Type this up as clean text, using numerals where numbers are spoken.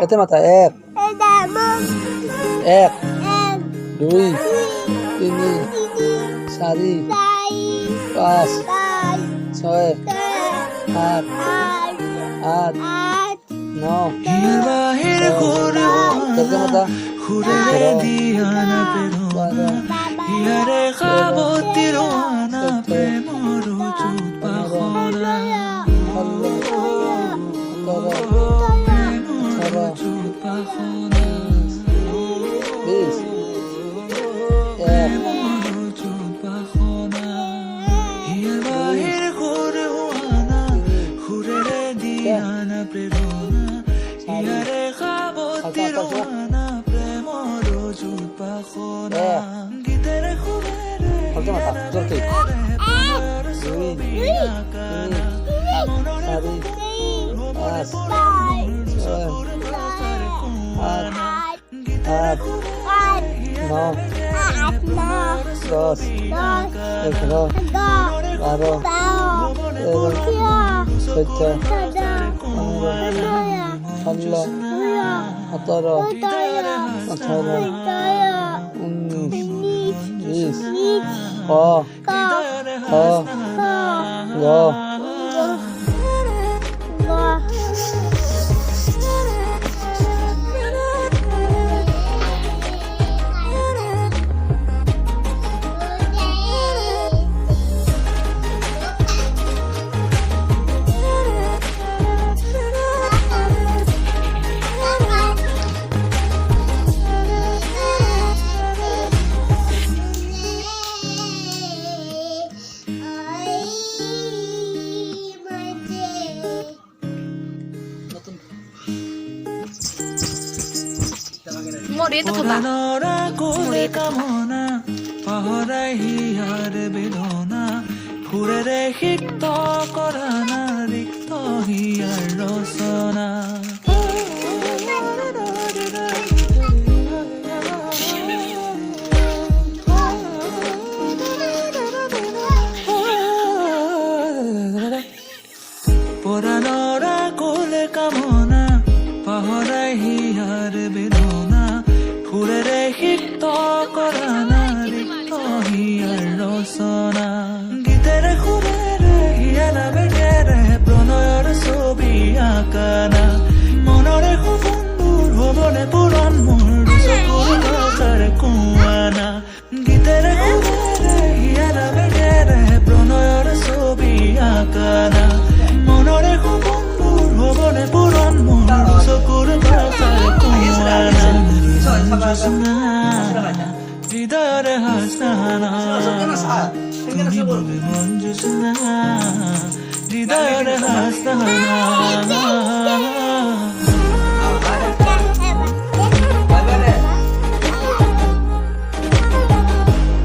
এতে মাথা এক এক দুই তিনি চারি পাঁচ ছয় সাত আট ন এতে মাথা দশ এগারো বারো তেরো চোদ্দ পনেরো ষোলো সতেরো আঠারো 19 20 ক খ গ পাহৰাই হিয়াৰ বেদনা ফুৰেৰে সিক্ত কৰা না ৰিক্ত হিয়াৰ ৰচনা পৰাণৰা কোলে কামনা পাহৰাই হিয়াৰ বেদনা ফুৰেৰে সিক্ত কৰা না ৰিক্ত হিয়াৰ ৰচনা গীতেৰে সুৰেৰে হিয়া নামেৰে প্ৰণয়ৰ ছবি আঁকানা মনৰে সপোনবোৰ হ'বনে পূৰণ মোৰ চকুৰ ভাষাৰ কোৱানা গীতেৰে সুৰেৰে হিয়া নামেৰে প্ৰণয়ৰ ছবি আঁকানা মনৰে সপোনবোৰ হ'বনে পূৰণ মোৰ চকুৰ ভাষাৰ কোৱানা হৃদয়ৰে হাসনা তুমি বলে মন জোসনা হৃদয়ৰে হাসনা